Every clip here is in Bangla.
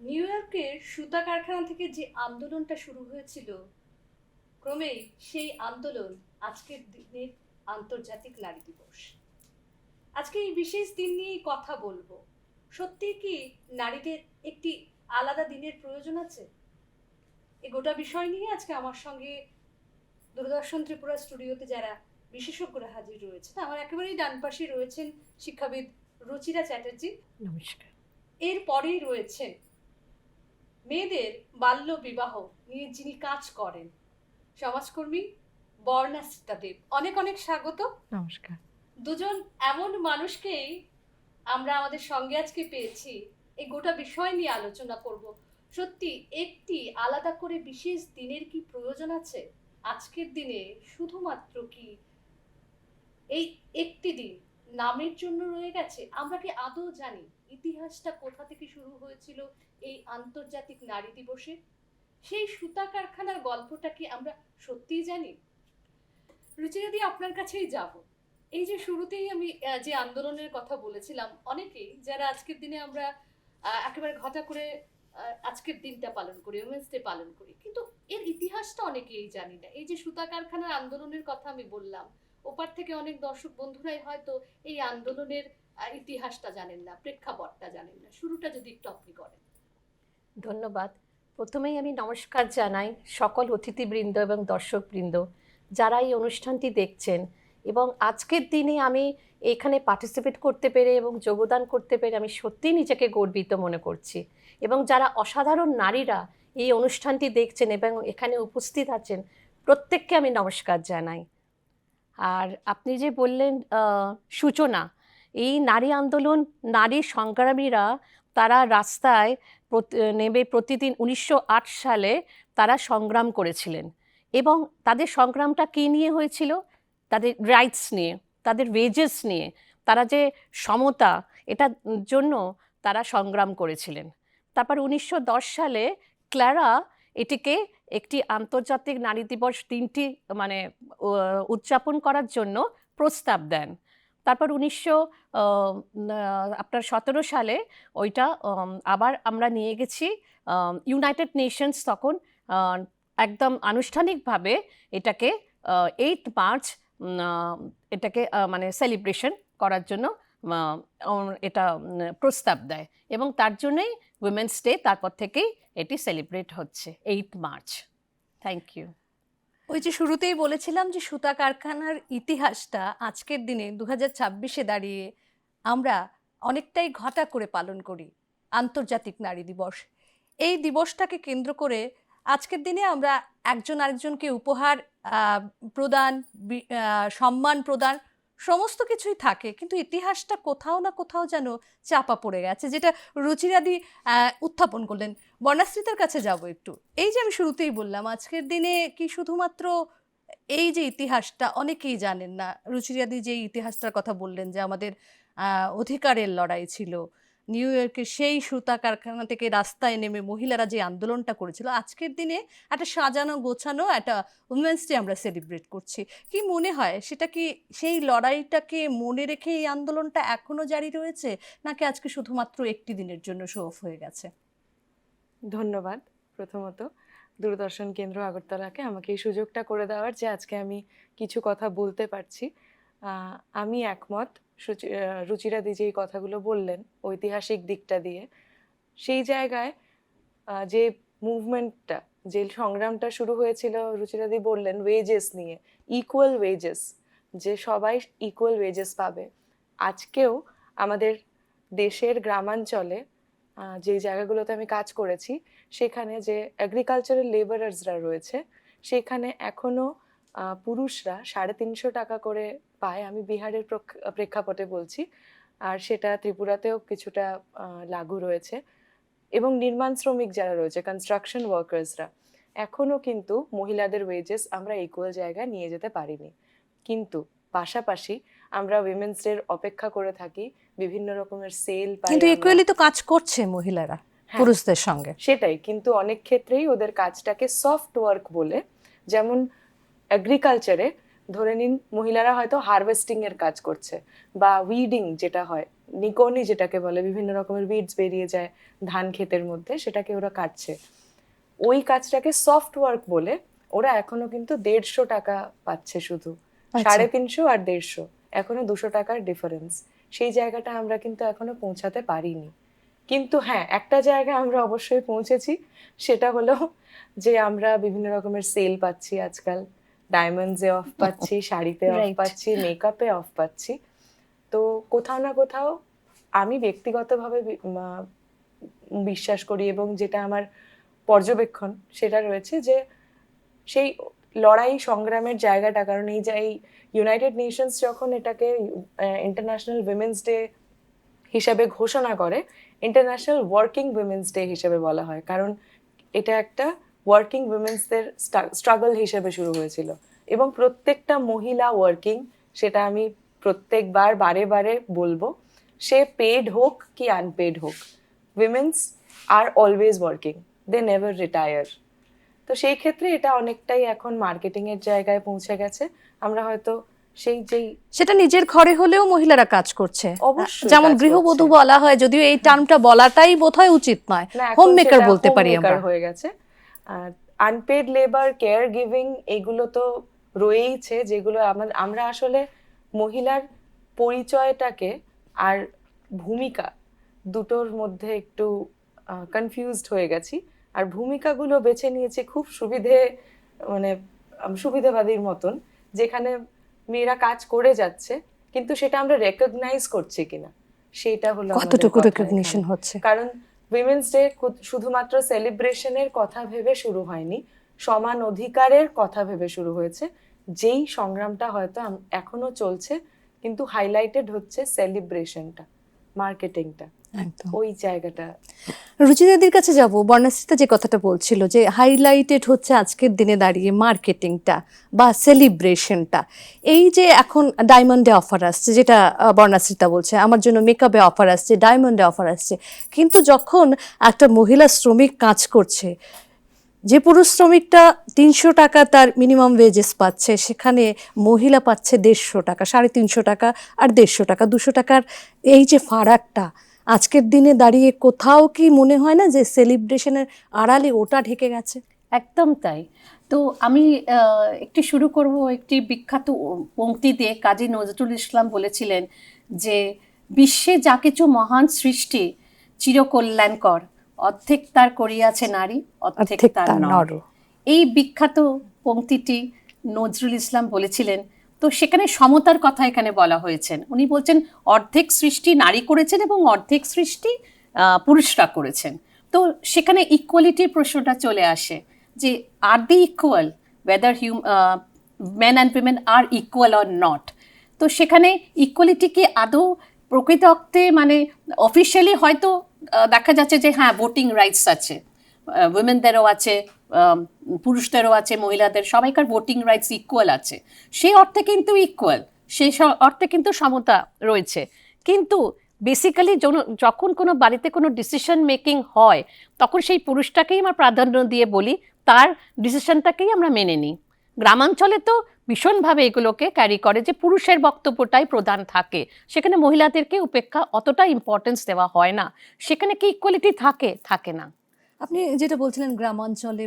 নিউ ইয়র্কের সুতা কারখানা থেকে যে আন্দোলনটা শুরু হয়েছিল, ক্রমেই সেই আন্দোলন আজকের দিনের আন্তর্জাতিক নারী দিবস। আজকে এই বিশেষ দিন নিয়েই কথা বলবো। সত্যি কি নারীদের একটি আলাদা দিনের প্রয়োজন আছে? এই গোটা বিষয় নিয়ে আজকে আমার সঙ্গে দূরদর্শন ত্রিপুরা স্টুডিওতে যারা বিশেষজ্ঞরা হাজির রয়েছেন, আমার একেবারেই ডান পাশে রয়েছেন শিক্ষাবিদ রুচিরা চ্যাটার্জি। নমস্কার। এরপরেই রয়েছেন মেয়েদের বাল্য বিবাহ নিয়ে যিনি কাজ করেন, সমাজকর্মী বর্ণাশ্রিতা দেব। অনেক অনেক স্বাগত। নমস্কার। দুজন এমন মানুষকেই আমরা আমাদের সঙ্গে আজকে পেয়েছি, এই গোটা বিষয় নিয়ে আলোচনা করব। সত্যি একটি আলাদা করে বিশেষ দিনের কি প্রয়োজন আছে? আজকের দিনে শুধুমাত্র কি এই একটি দিন নামের জন্য রয়ে গেছে? আমরা কি আদৌ জানি ইতিহাসটা কোথা থেকে শুরু হয়েছিল এই আন্তর্জাতিক নারী দিবসে? সেই সুতা কারখানার গল্পটা কি আমরা সত্যিই জানি? রুচিরা দি, আপনার কাছেই যাব। এই যে শুরুতেই আমি যে আন্দোলনের কথা বলেছিলাম, অনেকেই যারা আজকের দিনে আমরা একেবারে ঘটা করে আজকের দিনটা পালন করি, উইমেন্স ডে পালন করি, কিন্তু এর ইতিহাসটা অনেকেই জানি না। এই যে সুতা কারখানার আন্দোলনের কথা আমি বললাম, ওপার থেকে অনেক দর্শক বন্ধুরাই হয়তো এই আন্দোলনের ইতিহাসটা জানেন না, প্রেক্ষাপটটা জানেন না। শুরুটা যদি একটু আপনি করেন। ধন্যবাদ। প্রথমেই আমি নমস্কার জানাই সকল অতিথিবৃন্দ এবং দর্শকবৃন্দ যারা এই অনুষ্ঠানটি দেখছেন, এবং আজকের দিনে আমি এখানে পার্টিসিপেট করতে পেরে এবং যোগদান করতে পেরে আমি সত্যিই নিজেকে গর্বিত মনে করছি। এবং যারা অসাধারণ নারীরা এই অনুষ্ঠানটি দেখছেন এবং এখানে উপস্থিত আছেন, প্রত্যেককে আমি নমস্কার জানাই। আর আপনি যে বললেন সূচনা, এই নারী আন্দোলন, নারী সংগ্রামীরা তারা রাস্তায় নেমে প্রতিদিন 1908 সালে তারা সংগ্রাম করেছিলেন। এবং তাদের সংগ্রামটা কী নিয়ে হয়েছিল? তাদের রাইটস নিয়ে, তাদের ওয়েজেস নিয়ে, তারা যে সমতা, এটার জন্য তারা সংগ্রাম করেছিলেন। তারপর 1910 সালে ক্লারা এটিকে একটি আন্তর্জাতিক নারী দিবস দিনটি মানে উদযাপন করার জন্য প্রস্তাব দেন। তারপর 1917 সালে ওইটা আবার আমরা নিয়ে গেছি ইউনাইটেড নেশনস, তখন একদম আনুষ্ঠানিকভাবে এটাকে 8 মার্চ এটাকে মানে সেলিব্রেশন করার জন্য এটা প্রস্তাব দেয়, এবং তার জন্যই উইমেন্স ডে তারপর থেকেই এটি সেলিব্রেট হচ্ছে 8 মার্চ। Thank you. ওই যে শুরুতেই বলেছিলাম যে সুতা কারখানার ইতিহাসটা আজকের দিনে 2026-এ দাঁড়িয়ে আমরা অনেকটাই ঘটা করে পালন করি, আন্তর্জাতিক নারী দিবস। এই দিবসটাকে কেন্দ্র করে আজকের দিনে আমরা একজন আরেকজনকে উপহার প্রদান, সম্মান প্রদান, সমস্ত কিছুই থাকে, কিন্তু ইতিহাসটা কোথাও না কোথাও যেন চাপা পড়ে গেছে, যেটা রুচিরাদি উত্থাপন করলেন। বর্ণাশ্রিতার কাছে যাব একটু। এই যে আমি শুরুতেই বললাম, আজকের দিনে কি শুধুমাত্র এই যে ইতিহাসটা অনেকেই জানেন না, রুচিরাদি যে ইতিহাসটার কথা বললেন যে আমাদের অধিকারের লড়াই ছিল, নিউ ইয়র্কের সেই সুতা কারখানা থেকে রাস্তায় নেমে মহিলারা যে আন্দোলনটা করেছিল, আজকের দিনে একটা সাজানো গোছানো একটা উইমেন্স ডে আমরা সেলিব্রেট করছি। কি মনে হয়, সেটা কি সেই লড়াইটাকে মনে রেখে এই আন্দোলনটা এখনো জারি রয়েছে, নাকি আজকে শুধুমাত্র একটি দিনের জন্য শো অফ হয়ে গেছে? ধন্যবাদ প্রথমত দূরদর্শন কেন্দ্র আগরতলাকে আমাকে এই সুযোগটা করে দেওয়ার, যে আজকে আমি কিছু কথা বলতে পারছি। আমি একমত রুচিরাদি যেই কথাগুলো বললেন ঐতিহাসিক দিকটা দিয়ে, সেই জায়গায় যে মুভমেন্টটা, যে সংগ্রামটা শুরু হয়েছিল, রুচিরাদি বললেন ওয়েজেস নিয়ে, ইকুয়াল ওয়েজেস, যে সবাই ইকুয়াল ওয়েজেস পাবে। আজকেও আমাদের দেশের গ্রামাঞ্চলে যে জায়গাগুলোতে আমি কাজ করেছি, সেখানে যে এগ্রিকালচারাল লেবারার্সরা রয়েছে, সেখানে এখনো পুরুষরা 350 টাকা করে পায়। আমি বিহারের প্রেক্ষাপটে বলছি, আর সেটা ত্রিপুরাতেও কিছুটা লাগু রয়েছে। এবং নির্মাণ শ্রমিক যারা রয়েছে, কনস্ট্রাকশন ওয়ার্কার্সরা, এখনো কিন্তু মহিলাদের ওয়েজেস আমরা ইকুয়াল জায়গায় নিয়ে যেতে পারিনি। কিন্তু পাশাপাশি আমরা উইমেন্স ডে অপেক্ষা করে থাকি, বিভিন্ন রকমের সেল পাই, কিন্তু ইকুয়ালি তো কাজ করছে মহিলারা পুরুষদের সঙ্গে। সেটাই, কিন্তু অনেক ক্ষেত্রেই ওদের কাজটাকে সফট ওয়ার্ক বলে, যেমন এগ্রিকালচারে ধরে নিন মহিলারা হয়তো হারভেস্টিং এর কাজ করছে, বা উইডিং যেটা হয়, নিকনি যেটাকে বলে, বিভিন্ন রকমের উইডস বেরিয়ে যায় ধান ক্ষেতের মধ্যে, সেটাকে ওরা কাটছে। ওই কাজটাকে সফট ওয়ার্ক বলে ওরা এখনো কিন্তু 150 টাকা পাচ্ছে শুধু। 350 আর 150, এখনো 200 টাকার ডিফারেন্স। সেই জায়গাটা আমরা কিন্তু এখনো পৌঁছাতে পারিনি। কিন্তু হ্যাঁ, একটা জায়গায় আমরা অবশ্যই পৌঁছেছি, সেটা হলো যে আমরা বিভিন্ন রকমের সেল পাচ্ছি আজকাল, ডায়মন্ডসে অফ পাচ্ছি, শাড়িতে অফ Right. পাচ্ছি, মেকআপে অফ পাচ্ছি। তো কোথাও না কোথাও আমি ব্যক্তিগতভাবে বিশ্বাস করি, এবং যেটা আমার পর্যবেক্ষণ সেটা রয়েছে যে সেই লড়াই সংগ্রামের জায়গাটা, কারণ এই যে এই ইউনাইটেড নেশনস যখন এটাকে ইন্টারন্যাশনাল উইমেন্স ডে হিসাবে ঘোষণা করে, ইন্টারন্যাশনাল ওয়ার্কিং উইমেন্স ডে হিসেবে বলা হয়, কারণ এটা একটা ওয়ার্কিং উইমেন্সদের স্ট্রাগল হিসেবে শুরু হয়েছিল। এবং প্রত্যেকটা মহিলা ওয়ার্কিং, সেটা আমি প্রত্যেকবার বারে বারে বলবো, সে পেড হোক কি আনপেড হোক, women's are always working, they never retire. তো সেই ক্ষেত্রে এটা অনেকটাই এখন মার্কেটিং এর জায়গায় পৌঁছে গেছে। আমরা হয়তো সেটা নিজের ঘরে হলেও মহিলারা কাজ করছে, অবশ্যই যেমন কাজ গৃহবধূ করছে। বলা হয়, যদিও এই টার্মটা বলাটাই বোধহয় উচিত নয়, না, এখন হোম মেকার সেটা বলতে পারি homemaker আমরা। হয়ে গেছে। আনপেড লেবার, কেয়ার গিভিং, এগুলো তো রয়েইছে, যেগুলো আমরা আসলে মহিলার পরিচয়টাকে আর ভূমিকা দুটোর মধ্যে একটু কনফিউজড হয়ে গেছি। আর ভূমিকাগুলো বেছে নিয়েছি খুব মানে সুবিধাবাদীর মতন, যেখানে মেয়েরা কাজ করে যাচ্ছে, কিন্তু সেটা আমরা রেকগনাইজ করছি কিনা, সেটা হলো আমাদের কতটুকু কথা রেকগনিশন এখানে। হচ্ছে? কারণ উইমেন্স ডে শুধুমাত্র সেলিব্রেশনের কথা ভেবে শুরু হয়নি, সমান অধিকারের কথা ভেবে শুরু হয়েছে, যেই সংগ্রামটা হয়তো এখনো চলছে, কিন্তু হাইলাইটেড হচ্ছে সেলিব্রেশনটা, মার্কেটিংটা, একদম। ওই জায়গাটা। রুচিদাদির কাছে যাব। বর্ণাশ্রিতা যে কথাটা বলছিল যে হাইলাইটেড হচ্ছে আজকের দিনে দাঁড়িয়ে মার্কেটিংটা বা সেলিব্রেশনটা, এই যে এখন ডায়মন্ডে অফার আসছে, যেটা বর্ণাশ্রিতা বলছে, আমার জন্য মেকআপে অফার আসছে, ডায়মন্ডে অফার আসছে, কিন্তু যখন একটা মহিলা শ্রমিক কাজ করছে, যে পুরুষ শ্রমিকটা 300 টাকা তার মিনিমাম ওয়েজেস পাচ্ছে, সেখানে মহিলা পাচ্ছে 150 টাকা, 350 টাকা আর 150 টাকা, 200 টাকার এই যে ফারাকটা, আজকের দিনে দাঁড়িয়ে কোথাও কি মনে হয় না যে সেলিব্রেশনের আড়ালে ওটা ঢেকে গেছে? একদম তাই। তো আমি একটু শুরু করব একটি বিখ্যাত পংক্তি দিয়ে। কাজী নজরুল ইসলাম বলেছিলেন যে বিশ্বে যা কিছু মহান সৃষ্টি চিরকল্যাণকর, অর্ধেক তার করিয়াছে নারী, অর্ধেক তার নর। এই বিখ্যাত পংক্তিটি নজরুল ইসলাম বলেছিলেন। তো সেখানে সমতার কথা এখানে বলা হয়েছে। উনি বলছেন অর্ধেক সৃষ্টি নারী করেছেন এবং অর্ধেক সৃষ্টি পুরুষরা করেছেন। তো সেখানে ইকুয়ালিটির প্রশ্নটা চলে আসে যে are they equal, whether men and women are equal or not. তো সেখানে ইকুয়ালিটি কি আদৌ প্রকৃত অর্থে, মানে অফিসিয়ালি হয়তো দেখা যাচ্ছে যে হ্যাঁ ভোটিং রাইটস আছে, উইমেনদেরও আছে, পুরুষদেরও আছে, মহিলাদের সবাইকার ভোটিং রাইটস ইকুয়াল আছে, সেই অর্থে কিন্তু ইকুয়াল, সেই অর্থে কিন্তু সমতা রয়েছে। কিন্তু বেসিক্যালি যখন কোনো বাড়িতে কোনো ডিসিশন মেকিং হয়, তখন সেই পুরুষটাকেই আমরা প্রাধান্য দিয়ে বলি, তার ডিসিশনটাকেই আমরা মেনে নিই। গ্রামাঞ্চলে তো ভীষণভাবে এগুলোকে ক্যারি করে যে পুরুষের বক্তব্যটাই প্রধান থাকে, সেখানে মহিলাদেরকে উপেক্ষা অতটা ইম্পর্টেন্স দেওয়া হয় না। সেখানে কি ইকুয়ালিটি থাকে? থাকে না। আপনি যেটা বলছিলেন গ্রামাঞ্চলে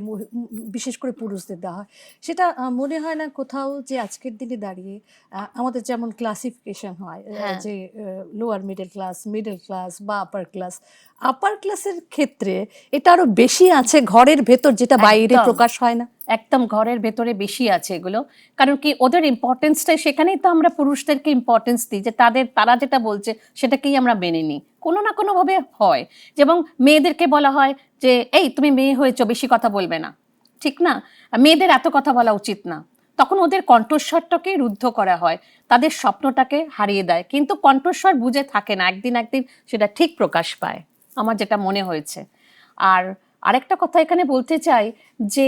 বিশেষ করে পুরুষদের দেওয়া হয়, সেটা মনে হয় না কোথাও যে আজকের দিনে দাঁড়িয়ে আমাদের যেমন ক্লাসিফিকেশন হয় হ্যাঁ। যে লোয়ার মিডল ক্লাস বা আপার ক্লাসের ক্ষেত্রে এটা আরো বেশি আছে ঘরের ভেতর, যেটা বাইরে একদম। প্রকাশ হয় না। একদম ঘরের ভেতরে বেশি আছে এগুলো। কারণ কি ওদের ইম্পর্টেন্সটা সেখানেই তো আমরা পুরুষদেরকে ইম্পর্টেন্স দিই, যে তারা যেটা বলছে সেটাকেই আমরা মেনে নিই, কোনো না কোনোভাবে হয়। যেমন মেয়েদেরকে বলা হয় যে এই তুমি মেয়ে হয়েছো, বেশি কথা বলবে না, ঠিক না, মেয়েদের এত কথা বলা উচিত না। তখন ওদের কণ্ঠস্বরটাকে রুদ্ধ করা হয়, তাদের স্বপ্নটাকে হারিয়ে দেয়, কিন্তু কণ্ঠস্বর বুঝে থাকে না, একদিন সেটা ঠিক প্রকাশ পায়, আমার যেটা মনে হয়েছে। আর আরেকটা কথা এখানে বলতে চাই যে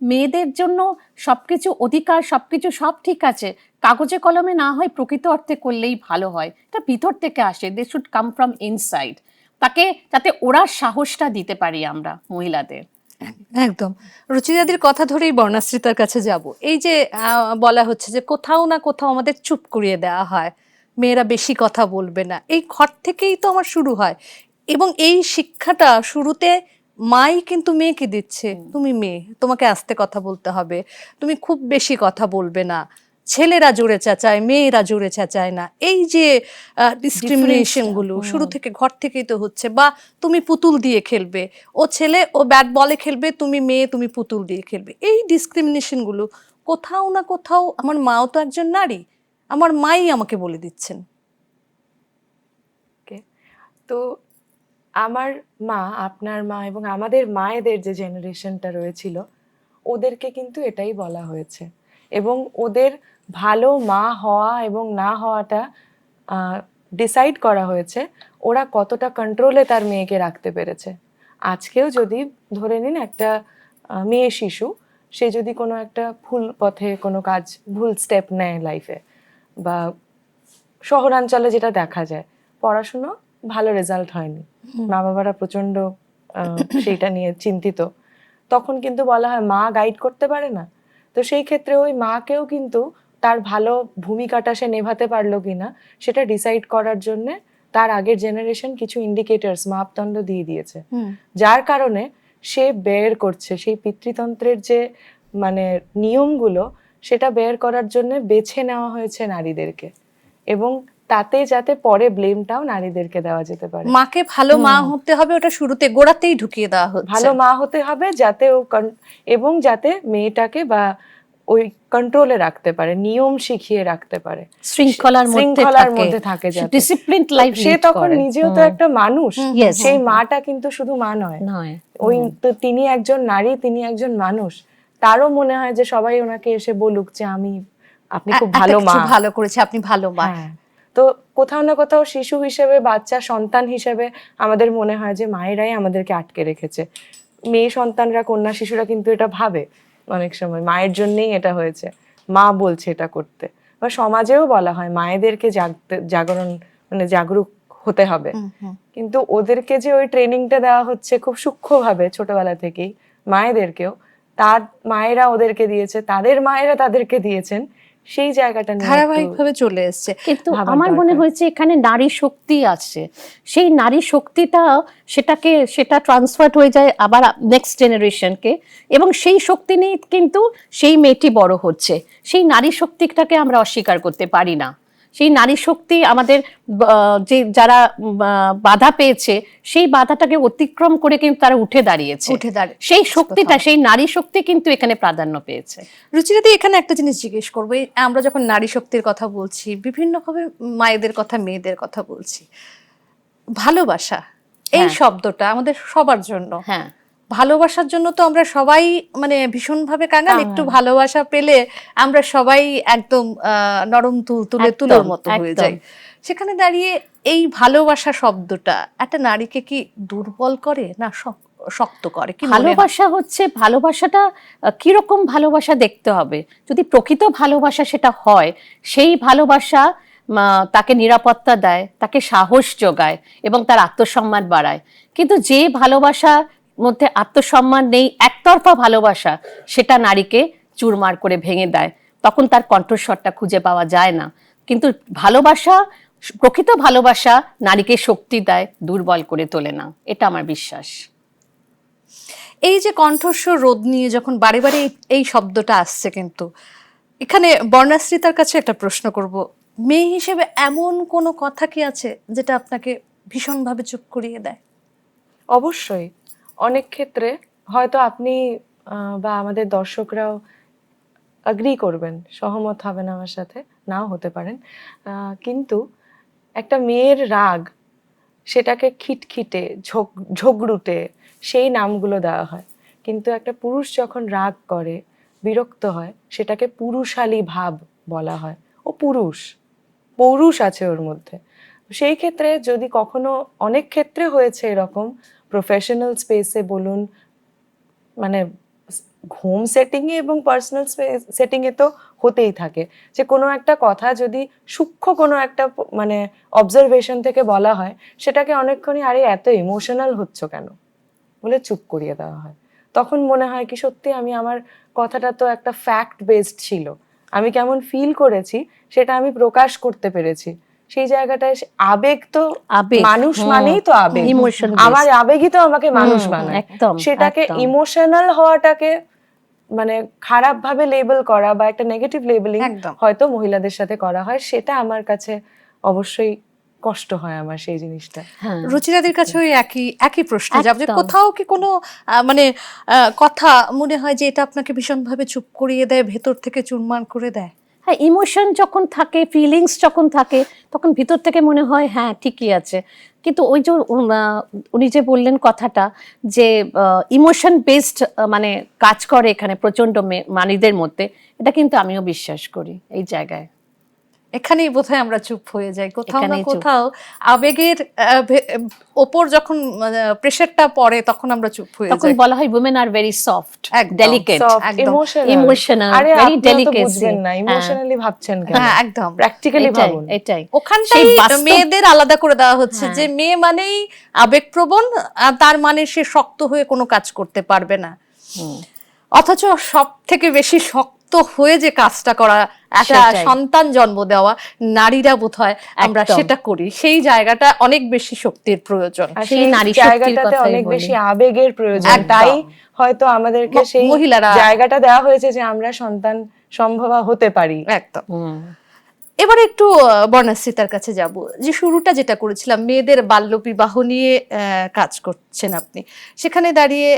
মেয়েদের জন্য সবকিছু অধিকার, সবকিছু সব ঠিক আছে, কাগজে কলমে না হয় প্রকৃত অর্থে করলেই ভালো হয়। এটা ভিতর থেকে আসে, they should come from inside. যাতে ওরা সাহসটা দিতে পারি আমরা মহিলাদের। একদম। রুচিরাদির কথা ধরেই বর্ণাশ্রিতার কাছে যাব। এই যে বলা হচ্ছে যে কোথাও না কোথাও আমাদের চুপ করিয়ে দেওয়া হয়, মেয়েরা বেশি কথা বলবে না, এই ঘর থেকেই তো আমার শুরু হয়। এবং এই শিক্ষাটা শুরুতে মাই কিন্তু মেয়েকে দিচ্ছে, তুমি মেয়ে, তোমাকে আস্তে কথা বলতে হবে, তুমি খুব বেশি কথা বলবে না, ছেলেরা জোরে চেঁচায় মেয়েরা জোরে চেঁচায় না, এই যে ডিসক্রিমিনেশন গুলো শুরু থেকে ঘর থেকেই তো হচ্ছে। বা তুমি পুতুল দিয়ে খেলবে, ও ছেলে ও ব্যাট বলে খেলবে, তুমি মেয়ে তুমি পুতুল দিয়ে খেলবে, এই ডিসক্রিমিনেশন গুলো কোথাও না কোথাও, আমার মাও তো একজন নারী, আমার মাই আমাকে বলে দিচ্ছেন। তো আমার মা, আপনার মা এবং আমাদের মায়েদের যে জেনারেশনটা রয়েছিল, ওদেরকে কিন্তু এটাই বলা হয়েছে, এবং ওদের ভালো মা হওয়া এবং না হওয়াটা ডিসাইড করা হয়েছে ওরা কতটা কন্ট্রোলে তার মেয়েকে রাখতে পেরেছে। আজকেও যদি ধরে নিন একটা মেয়ে শিশু, সে যদি কোনো একটা ভুল পথে কোনো কাজ, ভুল স্টেপ নেয় লাইফে, বা শহরাঞ্চলে যেটা দেখা যায়, পড়াশুনো ভালো রেজাল্ট হয়নি, মা বাবারা প্রচন্ড সেইটা নিয়ে চিন্তিত, তখন কিন্তু বলা হয় মা গাইড করতে পারে না। তো সেই ক্ষেত্রে ওই মাকেও কিন্তু তার ভালো ভূমিকাটা সে নেভাতে পারলো কিনা সেটা ডিসাইড করার জন্য তার আগের জেনারেশন কিছু ইন্ডিকেটরস, মাপদণ্ড দিয়ে দিয়েছে, যার কারণে সে বের করছে সেই পিতৃতন্ত্রের যে মানে নিয়মগুলো, সেটা বের করার জন্য বেছে নেওয়া হয়েছে নারীদেরকে, এবং তাতে যাতে পরে ব্লেমটাও নারীদেরকে দেওয়া যেতে পারে। মাকে ভালো মা হতে হবে, ওটা শুরুতে গোড়াতেই ঢুকিয়ে দেওয়া হচ্ছে। ভালো মা হতে হবে যাতে ও এবং যাতে মেয়েটাকে বা ওই কন্ট্রোলে রাখতে পারে, নিয়ম শিখিয়ে রাখতে পারে, শৃঙ্খলার মধ্যে থাকে, যাতে ডিসিপ্লিনড লাইফ সে তখন নিজেও তো একটা মানুষ। সেই মাটা কিন্তু শুধু মা নয়, ওই তো তিনি একজন নারী, তিনি একজন মানুষ। তারও মনে হয় যে সবাই ওনাকে এসে বলুক যে আপনি খুব ভালো মা, ভালো করেছে, আপনি ভালো মা। তো কোথাও না কোথাও শিশু হিসেবে, বাচ্চা সন্তান হিসেবে আমাদের মনে হয় যে মায়েরাই আমাদেরকে আটকে রেখেছে। মেয়ে সন্তানরা, কন্যা শিশুরা কিন্তু এটা ভাবে অনেক সময় মায়ের জন্যই এটা হয়েছে, মা বলছে এটা করতে। বা সমাজেও বলা হয় মায়েদেরকে জাগরণ মানে জাগরুক হতে হবে, কিন্তু ওদেরকে যে ওই ট্রেনিংটা দেওয়া হচ্ছে খুব সূক্ষ্মভাবে ছোটবেলা থেকেই, মায়েদেরকেও তার মায়েরা ওদেরকে দিয়েছে, তাদের মায়েরা তাদেরকে দিয়েছেন, সেই জায়গাটা নিয়ে ধারাবাহিকভাবে চলে এসছে। কিন্তু আমার মনে হয়েছে এখানে নারী শক্তি আছে, সেই নারী শক্তিটা সেটা ট্রান্সফার হয়ে যায় আবার নেক্সট জেনারেশনকে, এবং সেই শক্তি নিয়ে কিন্তু সেই মেয়েটি বড় হচ্ছে। সেই নারী শক্তিটাকে আমরা অস্বীকার করতে পারি না। সেই নারী শক্তি আমাদের যে যারা বাধা পেয়েছে, সেই বাধাটাকে অতিক্রম করে কিন্তু তারা উঠে দাঁড়িয়েছে। সেই শক্তিটা, সেই নারী শক্তি কিন্তু এখানে প্রাধান্য পেয়েছে। রুচিরাদি, এখানে একটা জিনিস জিজ্ঞেস করবো, আমরা যখন নারী শক্তির কথা বলছি, বিভিন্নভাবে মায়েদের কথা, মেয়েদের কথা বলছি, ভালোবাসা এই শব্দটা আমাদের সবার জন্য, ভালোবাসার জন্য তো আমরা সবাই ভীষণভাবে কাঙ্গাল, একটু ভালোবাসা পেলে আমরা সবাই একদম নরম তুলোর মতো হয়ে যাই। সেখানে দাঁড়িয়ে এই ভালোবাসা শব্দটা একটা নারীকে কি দুর্বল করে না শক্ত করে? ভালোবাসা হচ্ছে, ভালোবাসাটা কিরকম ভালোবাসা দেখতে হবে। যদি প্রকৃত ভালোবাসা সেটা হয়, সেই ভালোবাসা তাকে নিরাপত্তা দেয়, তাকে সাহস যোগায় এবং তার আত্মসম্মান বাড়ায়। কিন্তু যে ভালোবাসা মধ্যে আত্মসম্মান নেই, একতরফা ভালোবাসা, সেটা নারীকে চুরমার করে ভেঙে দেয়, তখন তার কণ্ঠস্বরটা খুঁজে পাওয়া যায় না। কিন্তু ভালোবাসা, প্রকৃত ভালোবাসা নারীকে শক্তি দেয়, দুর্বল করে তোলে না, এটা আমার বিশ্বাস। এই যে কণ্ঠস্বর রোধ নিয়ে যখন বারে বারে এই শব্দটা আসছে, কিন্তু এখানে বর্ণাশ্রিতার কাছে একটা প্রশ্ন করব, মেয়ে হিসেবে এমন কোনো কথা কি আছে যেটা আপনাকে ভীষণভাবে চুপ করিয়ে দেয়? অবশ্যই, অনেক ক্ষেত্রে হয়তো আপনি বা আমাদের দর্শকরাও এগ্রি করবেন, সহমত হবেন আমার সাথে, নাও হতে পারেন, কিন্তু একটা মেয়ের রাগ, সেটাকে খিটখিটে, ঝগড়ুটে, সেই নামগুলো দেওয়া হয়। কিন্তু একটা পুরুষ যখন রাগ করে, বিরক্ত হয়, সেটাকে পুরুষালী ভাব বলা হয়। ও পৌরুষ আছে ওর মধ্যে। সেই ক্ষেত্রে যদি কখনো, অনেক ক্ষেত্রে হয়েছে এরকম, প্রফেশনাল স্পেসে বলুন, হোম সেটিংয়ে এবং পার্সোনাল সেটিংয়ে তো হতেই থাকে, যে কোনো একটা কথা যদি সূক্ষ্ম কোনো একটা অবজারভেশন থেকে বলা হয়, সেটাকে অনেকক্ষণই আরে এত ইমোশনাল হচ্ছ কেন বলে চুপ করিয়ে দেওয়া হয়। তখন মনে হয় কি সত্যি আমি আমার কথাটা তো একটা ফ্যাক্ট বেসড ছিল, আমি কেমন ফিল করেছি সেটা আমি প্রকাশ করতে পেরেছি। সেই জায়গাটায় আবেগ তো, আবেগ, মানুষ মানেই তো আবেগ, ইমোশন, আমার আবেগই তো আমাকে মানুষ বানায়। একদম সেটাকে একদম। ইমোশনাল হওয়াটাকে মানে খারাপ ভাবে লেবেল করা বা একটা নেগেটিভ লেবেলিং একদম। হয়তো মহিলাদের সাথে করা হয়, সেটা আমার কাছে অবশ্যই কষ্ট হয় আমার সেই জিনিসটা। হ্যাঁ, রুচিরাদের কাছে ওই একই একই প্রশ্ন যাব যে একদম। কোথাও কি কোনো মানে কথা মনে হয় যে এটা আপনাকে ভীষণভাবে চুপ করিয়ে দেয়, ভেতর থেকে চুরমার করে দেয়? হ্যাঁ, ইমোশন যখন থাকে, ফিলিংস যখন থাকে, তখন ভিতর থেকে মনে হয় হ্যাঁ ঠিকই আছে। কিন্তু ওই যে উনি যে বললেন কথাটা যে ইমোশন বেসড মানে কাজ করে এখানে প্রচন্ড নারীদের মধ্যে, এটা কিন্তু আমিও বিশ্বাস করি এই জায়গায়। এখানেই বোধহয় আমরা চুপ হয়ে যাই, কোথাও না এখানেই চুপ। কোথাও আবেগের ওপর যখন প্রেশারটা পড়ে তখন আমরা চুপ হয়ে তখন যাই। বলা হয় উইমেন আর ভেরি সফট, একদম, ডেলিকেট, Soft, একদম। emotional, ইমোশনাল, আরে ভেরি আপনিও তো ডেলিকেসি। বুঝবেন না, ইমোশনালি ভাবছেন কেন, হ্যাঁ একদম, প্র্যাকটিক্যালি এটাই ভাবুন। এটাই ওখানটাই সেই বাস্তব- মেয়েদের আলাদা করে দেওয়া হচ্ছে হ্যাঁ। যে মেয়ে মানেই আবেগপ্রবণ, তার মানে সে শক্ত হয়ে কোনো কাজ করতে পারবে না। অথচ সব থেকে বেশি শক্ত হয়ে যে কাজটা করা, একটা সেটাই। সন্তান জন্ম দেওয়া, নারীরা বোধহয় আমরা একদম। সেটা করি, সেই জায়গাটা অনেক বেশি শক্তির প্রয়োজন। আর সেই সেই নারী শক্তির জায়গাটাতে কথাই অনেক বলি। বেশি আবেগের প্রয়োজন, একদম। তাই হয়তো আমাদেরকে সেই মহিলারা জায়গাটা দেওয়া হয়েছে যে আমরা সন্তান সম্ভবা হতে পারি। একদম। এবারে একটু বর্ণাশ্রিতার কাছে যাব, যে শুরুটা যেটা করেছিলাম মেয়েদের বাল্যবিবাহ নিয়ে কাজ করছেন আপনি, সেখানে দাঁড়িয়ে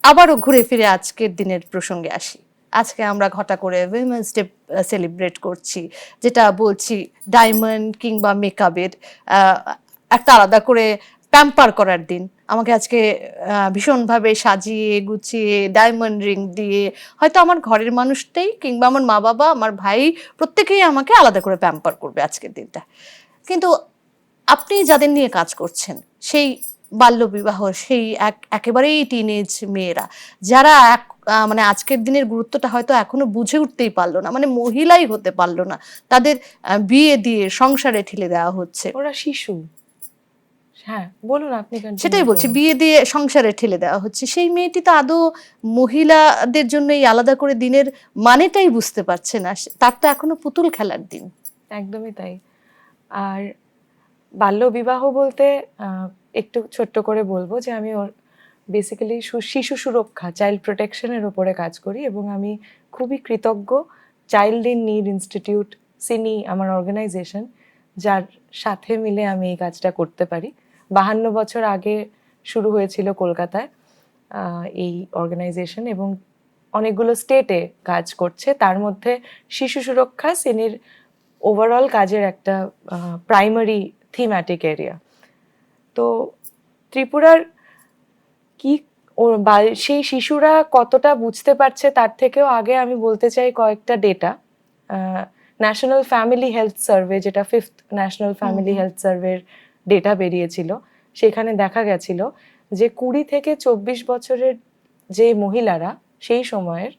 আবারও ঘুরে ফিরে আজকের দিনের প্রসঙ্গে আসি। আজকে আমরা ঘটা করে উইমেন্স ডে সেলিব্রেট করছি, যেটা বলছি ডায়মন্ড কিংবা মেকআপের একটা আলাদা করে প্যাম্পার করার দিন। আমাকে আজকে ভীষণভাবে সাজিয়ে গুছিয়ে ডায়মন্ড রিং দিয়ে, হয়তো আমার ঘরের মানুষটাই কিংবা আমার মা বাবা আমার ভাই প্রত্যেকেই আমাকে আলাদা করে প্যাম্পার করবে আজকের দিনটা। কিন্তু আপনি যাদের নিয়ে কাজ করছেন, সেই বাল্যবিবাহ, সেই একেবারেই টিনেজ মেয়েরা যারা মানে আজকের দিনের গুরুত্বটা হয়তো এখনো বুঝে উঠতেই পারলো না, মানে মহিলাই হতে পারলো না, তাদের বিয়ে দিয়ে সংসারে ঠেলে দেওয়া হচ্ছে। ওরা শিশু। হ্যাঁ বলুন, আপনি continue সেটাই বলছি, করুন। বিয়ে দিয়ে সংসারে ঠেলে দেওয়া হচ্ছে, সেই মেয়েটি তো আদৌ মহিলাদের জন্য এই আলাদা করে দিনের মানেটাই বুঝতে পারছে না, তার তো এখনো পুতুল খেলার দিন। একদমই তাই। আর বাল্যবিবাহ বলতে একটু ছোট্ট করে বলবো যে আমি বেসিক্যালি শিশু সুরক্ষা, চাইল্ড প্রোটেকশনের উপরে কাজ করি, এবং আমি খুবই কৃতজ্ঞ চাইল্ড ইন নিড ইনস্টিটিউট, সিনি আমার অর্গানাইজেশন, যার সাথে মিলে আমি এই কাজটা করতে পারি। 52 বছর আগে শুরু হয়েছিল কলকাতায় এই অর্গানাইজেশন, এবং অনেকগুলো স্টেটে কাজ করছে, তার মধ্যে শিশু সুরক্ষা সিনির ওভারঅল কাজের একটা প্রাইমারি থিম্যাটিক এরিয়া। তো ত্রিপুরার কি সেই শিশুরা কতটা বুঝতে পারছে তার থেকেও আগে আমি বলতে চাই কয়েকটা data. National family health survey, যেটা 5th ন্যাশনাল ফ্যামিলি হেলথ সার্ভের ডেটা বেরিয়েছিল, সেখানে দেখা গেছিল যে 20 থেকে 24 বছরের যে মহিলারা সেই সময়ের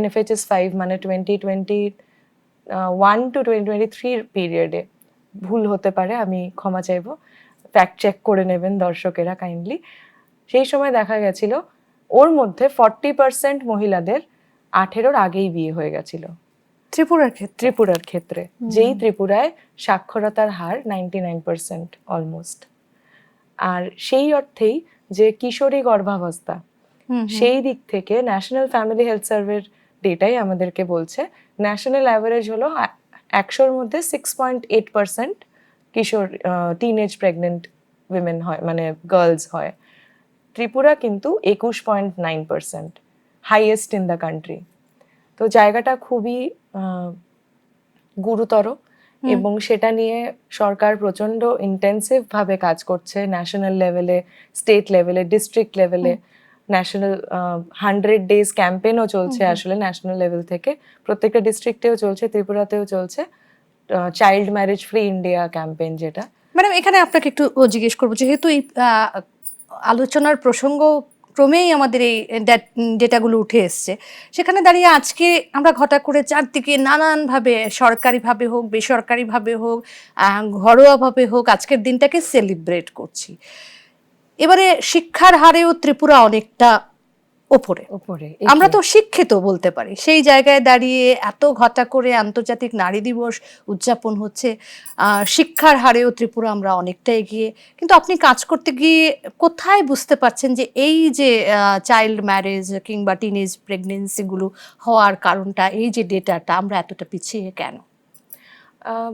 NFHS 5 মানে 2021 to 2023 পিরিয়ডে, ভুল হতে পারে আমি ক্ষমা চাইবো, ফ্যাক্ট চেক করে নেবেন দর্শকেরা কাইন্ডলি, সেই সময় দেখা গেছিল ওর মধ্যে 40% মহিলাদের 18-র আগেই বিয়ে হয়ে গেছিল ত্রিপুরার ক্ষেত্রে, যেই ত্রিপুরায় সাক্ষরতার হার 99% অলমোস্ট। আর সেই অর্থেই যে কিশোরী গর্ভাবস্থা, সেই দিক থেকে ন্যাশনাল ফ্যামিলি হেলথ সার্ভের ডেটাই আমাদেরকে বলছে ন্যাশনাল অ্যাভারেজ হলো 100-র মধ্যে 6.8% কিশোর টিনেজ প্রেগনেন্ট উইমেন হয়, মানে গার্লস হয়। ত্রিপুরা কিন্তু 21.9%, হাইয়েস্ট ইন দ্য কান্ট্রি। তো জায়গাটা খুবই গুরুতর, এবং সেটা নিয়ে সরকার প্রচন্ড ইন্টেন্সিভ ভাবে কাজ করছে, ন্যাশনাল লেভেলে, স্টেট লেভেলে, ডিস্ট্রিক্ট লেভেলে। ন্যাশনাল 100 ডেজ ক্যাম্পেইনও চলছে আসলে ন্যাশনাল লেভেল থেকে, প্রত্যেকটা ডিস্ট্রিক্টেও চলছে, ত্রিপুরাতেও চলছে child marriage free India campaign, যেটা। ম্যাডাম এখানে আপনাকে একটু জিজ্ঞেস করবো, যেহেতু এই আলোচনার প্রসঙ্গ ক্রমেই আমাদের এই ডেটাগুলো উঠে এসছে, সেখানে দাঁড়িয়ে আজকে আমরা ঘটা করে চারদিকে নানানভাবে, সরকারিভাবে হোক বেসরকারিভাবে হোক ঘরোয়াভাবে হোক, আজকের দিনটাকে সেলিব্রেট করছি। এবারে শিক্ষার হারেও ত্রিপুরা অনেকটা ওপরে। উপরে আমরা তো শিক্ষিত বলতে পারি, সেই জায়গায় দাঁড়িয়ে এত ঘটা করে আন্তর্জাতিক নারী দিবস উদযাপন হচ্ছে, শিক্ষার হারেও ত্রিপুরা আমরা অনেকটা এগিয়ে, কিন্তু আপনি কাজ করতে গিয়ে কোথায় বুঝতে পারছেন যে এই যে চাইল্ড ম্যারেজ কিংবা টিনেজ প্রেগনেন্সিগুলো হওয়ার কারণটা, এই যে ডেটাটা, আমরা এতটা পিছিয়ে কেন? আহ,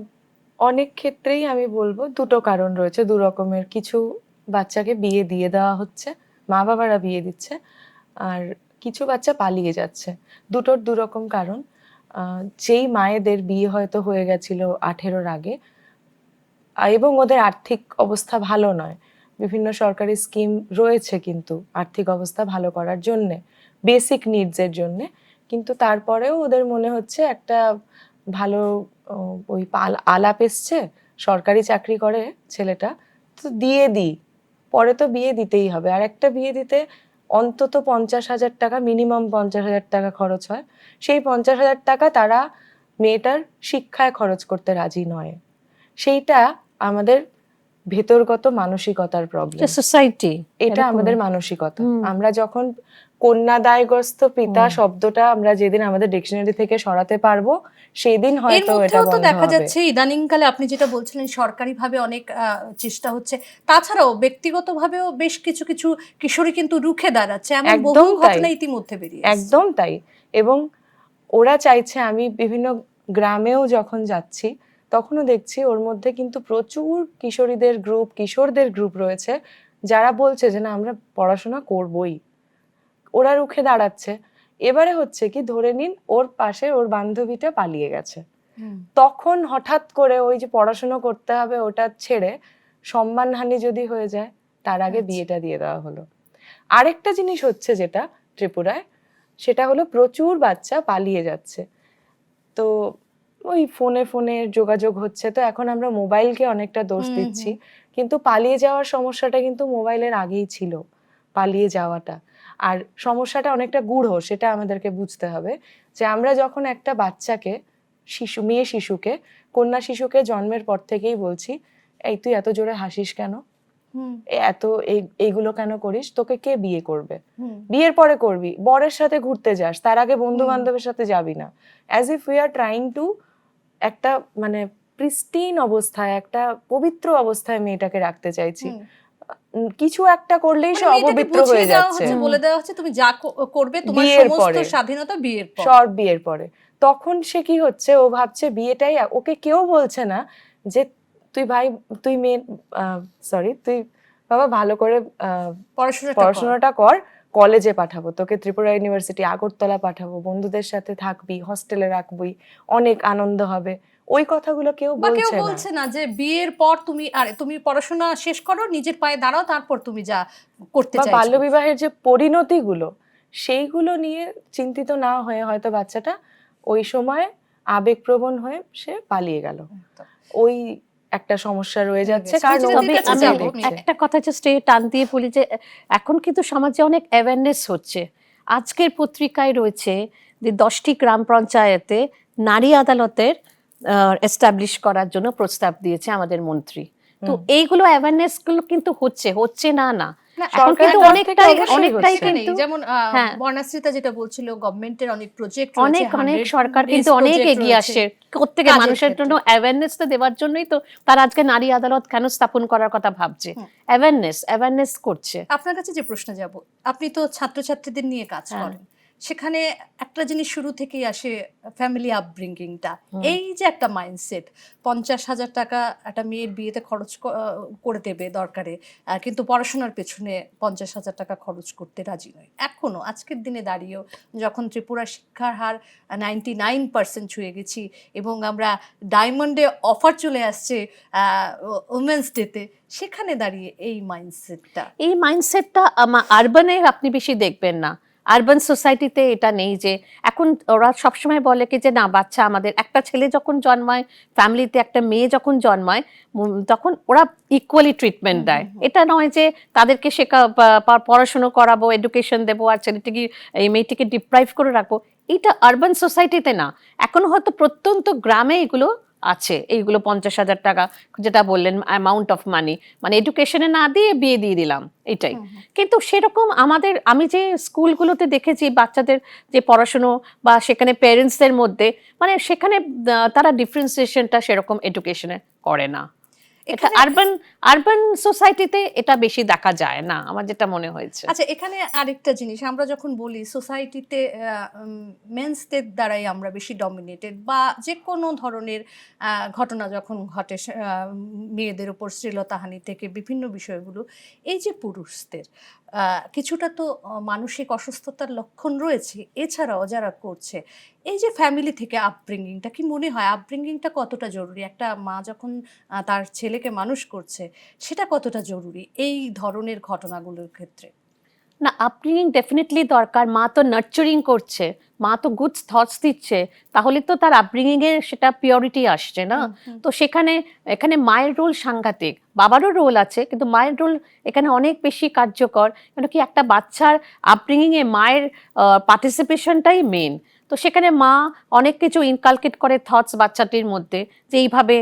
অনেক ক্ষেত্রেই আমি বলবো দুটো কারণ রয়েছে, দু রকমের। কিছু বাচ্চাকে বিয়ে দিয়ে দেওয়া হচ্ছে, মা বাবারা বিয়ে দিচ্ছে, আর কিছু বাচ্চা পালিয়ে যাচ্ছে। দুটোর দু রকম কারণ। যেই মায়েদের বিয়ে হয়তো হয়ে গেছিল 18-র আগে, এবং ওদের আর্থিক অবস্থা ভালো নয়, বিভিন্ন সরকারি স্কিম রয়েছে কিন্তু আর্থিক অবস্থা ভালো করার জন্যে, বেসিক নিডসের জন্যে, কিন্তু তারপরেও ওদের মনে হচ্ছে একটা ভালো ওই আলাপ এসছে, সরকারি চাকরি করে ছেলেটা, তো দিয়ে দিই, পরে তো বিয়ে দিতেই হবে। আর একটা বিয়ে দিতে অন্তত 50,000 টাকা, মিনিমাম 50,000 টাকা খরচ হয়। সেই 50,000 টাকা তারা মেয়েটার শিক্ষায় খরচ করতে রাজি নয়। সেইটা আমাদের ভেতরগত মানসিকতার প্রবলেম, সোসাইটি, এটা আমাদের মানসিকতা। আমরা যখন কন্যাদায়গ্রস্ত পিতা শব্দটা আমরা যেদিন আমাদের ডিকশনারি থেকে সরাতে পারবো, সেই দিন এর হয়তো এটা মধ্যেও তো বন্ধ দেখা হবে। যাচ্ছে ইদানিংকালে আপনি যেটা বলছিলেন সরকারিভাবে অনেক চেষ্টা হচ্ছে, তাছাড়াও ব্যক্তিগতভাবেও বেশ কিছু কিছু কিশোরী কিন্তু রুখে দাঁড়াচ্ছে, এমন বহু একদম তাই। ঘটনা ইতিমধ্যে বেরিয়ে এসেছে। একদম তাই। এবং ওরা চাইছে, আমি বিভিন্ন গ্রামেও যখন যাচ্ছি তখনও দেখছি ওর মধ্যে কিন্তু প্রচুর কিশোরীদের গ্রুপ, কিশোরদের গ্রুপ রয়েছে যারা বলছে যে না, আমরা পড়াশোনা করবই। ওরা রুখে দাঁড়াচ্ছে। এবারে হচ্ছে কি, ধরে নিন ওর পাশে ওর বান্ধবীটা পালিয়ে গেছে, তখন হঠাৎ করে ওই যে পড়াশোনা করতে হবে ওটা ছেড়ে সম্মানহানি যদি হয়ে যায়, তার আগে বিয়েটা দিয়ে দেওয়া হলো। আরেকটা জিনিস হচ্ছে যেটা ত্রিপুরায়, সেটা হলো প্রচুর বাচ্চা পালিয়ে যাচ্ছে। তো ওই ফোনে ফোনে যোগাযোগ হচ্ছে, তো এখন আমরা মোবাইলকে অনেকটা দোষ দিচ্ছি, কিন্তু পালিয়ে যাওয়ার সমস্যাটা কিন্তু মোবাইলের আগেই ছিল, পালিয়ে যাওয়াটা। আর সমস্যাটা অনেকটা গূঢ়, সেটা আমাদেরকে বুঝতে হবে। যে আমরা যখন একটা বাচ্চাকে, মেয়ে শিশুকে, কন্যা শিশুকে জন্মের পর থেকেই বলছি, এই তুই এত জোরে হাসিস কেন, এত এইগুলো কেন করিস, তোকে কে বিয়ে করবে, বিয়ের পরে করবি, বরের সাথে ঘুরতে যাস, তার আগে বন্ধু বান্ধবের সাথে যাবি না। As if we are trying to একটা মানে প্রিস্টিন অবস্থায়, একটা পবিত্র অবস্থায় মেয়েটাকে রাখতে চাইছি। কিছু একটা করলেই সে অপবিত্র হয়ে যাচ্ছে, বলে দেওয়া হচ্ছে তুমি যা করবে তোমার বিয়ের সমস্ত পরে, স্বাধীনতা বিয়ের পর, সব বিয়ের পরে। তখন সে কি হচ্ছে, ও ভাবছে বিয়েটাই, ওকে কেউ বলছে না যে তুই ভাই, তুই মেয়ে, সরি, তুই বাবা ভালো করে পড়াশোনাটা কর, কলেজে পাঠাবো তোকে, ত্রিপুরা ইউনিভার্সিটি আগরতলা পাঠাবো, বন্ধুদের সাথে থাকবি, হস্টেলে রাখবি, অনেক আনন্দ হবে। ওই কথাগুলো কেউ বলছে না যে বিয়ের পর তুমি পড়াশোনা শেষ করো, নিজের পায়ে দাঁড়াও, তারপর তুমি যা করতে চাইছো। বাল্যবিবাহের যে পরিণতিগুলো, সেইগুলো নিয়ে চিন্তিত না হয়ে হয়তো বাচ্চাটা ওই সময় আবেগপ্রবণ হয়ে সে পালিয়ে গেল। ওই একটা সমস্যা রয়ে যাচ্ছে। কারণ আমি একটা কথা জাস্ট টান দিয়ে বলি যে এখন কিন্তু সমাজে অনেক অ্যাওয়ারনেস হচ্ছে। আজকের পত্রিকায় রয়েছে যে 10টি গ্রাম পঞ্চায়েতে নারী আদালতের এস্টাবলিশ করার জন্য প্রস্তাব দিয়েছে আমাদের মন্ত্রী। তো এইগুলো অ্যাওয়ারনেস গুলো কিন্তু হচ্ছে না এখন কিন্তু অনেকটাই কিন্তু, যেমন বর্ণাশ্রিতা যেটা বলছিল, গভর্নমেন্টের অনেক প্রজেক্ট, অনেক সরকার কিন্তু অনেক এগিয়ে আসছে প্রত্যেকে মানুষের জন্য অ্যাওয়ারনেস তো দেওয়ার জন্যই তো তারা আজকে নারী আদালত কেন স্থাপন করার কথা ভাবছে, অ্যাওয়ারনেস করছে। আপনার কাছে যে প্রশ্ন যাব, আপনি তো ছাত্রছাত্রীদের নিয়ে কাজ করেন, সেখানে একটা জিনিস শুরু থেকেই আসে, ফ্যামিলি আপব্রিঙ্গিংটা। এই যে একটা মাইন্ডসেট, 50,000 টাকা একটা মেয়ের বিয়েতে খরচ করে দেবে দরকারে, কিন্তু পড়াশোনার পেছনে 50,000 টাকা খরচ করতে রাজি নয়। এখনো আজকের দিনে দাঁড়িয়েও যখন ত্রিপুরা শিক্ষার হার 99% ছুঁয়ে গেছি, এবং আমরা ডায়মন্ডে অফার চলে আসছে উমেন্স ডেতে, সেখানে দাঁড়িয়ে এই মাইন্ডসেটটা আরবানে আপনি বেশি দেখবেন না। আরবান সোসাইটিতে এটা নেই যে এখন ওরা সবসময় বলে কি যে না, বাচ্চা আমাদের, একটা ছেলে যখন জন্মায় ফ্যামিলিতে, একটা মেয়ে যখন জন্মায়, তখন ওরা ইকুয়ালি ট্রিটমেন্ট দেয়। এটা নয় যে তাদেরকে পড়াশুনো করাবো, এডুকেশন দেবো, আর ছেলেটিকে, এই মেয়েটিকে ডিপ্রাইভ করে রাখবো। এটা আরবান সোসাইটিতে না, এখন হয়তো প্রত্যন্ত গ্রামে এগুলো আছে, এইগুলো 50,000 টাকা যেটা বললেন অ্যামাউন্ট অফ মানি, মানে এডুকেশনে না দিয়ে বিয়ে দিয়ে দিলাম, এটাই। কিন্তু সেরকম আমি যে স্কুলগুলোতে দেখেছি বাচ্চাদের যে পড়াশুনো বা সেখানে প্যারেন্টসদের মধ্যে, মানে সেখানে তারা ডিফারেন্সিয়েশনটা সেরকম এডুকেশনে করে না। এটা আরবান আরবান সোসাইটিতে এটা বেশি দেখা যায় না, আমার যেটা মনে হয়েছে। আচ্ছা, এখানে আরেকটা জিনিস, আমরা যখন বলি সোসাইটিতে মেন্সদের দ্বারাই আমরা বেশি ডমিনেটেড, বা যে কোনো ধরনের ঘটনা যখন ঘটে, মেয়েদের উপর শ্লীলতাহানি থেকে বিভিন্ন বিষয়গুলো, এই যে পুরুষদের কিছুটা তো মানসিক অসুস্থতার লক্ষণ রয়েছে, এছাড়াও যারা করছে, এই যে ফ্যামিলি থেকে আপব্রিঙ্গিংটা, কি মনে হয় আপব্রিঙ্গিংটা কতটা জরুরি? একটা মা যখন তার ছেলেকে মানুষ করছে, সেটা কতটা জরুরি এই ধরনের ঘটনাগুলোর ক্ষেত্রে? না, আপব্রিঙ্গিং ডেফিনেটলি দরকার। মা তো নার্চারিং করছে, মা তো গুড থটস দিচ্ছে, তাহলে তো তার আপব্রিঙ্গিং এর সেটা পিওরিটি আসছে না। তো এখানে মায়ের রোল সাংঘাতিক, বাবারও রোল আছে, কিন্তু মায়ের রোল এখানে অনেক বেশি কার্যকর। কেন কি, একটা বাচ্চার আপব্রিঙ্গিং এ মায়ের পার্টিসিপেশনটাই মেন। তো সেখানে মা অনেক কিছু ইনকালকেট করে থটস বাচ্চাটির মধ্যে, যে এইভাবে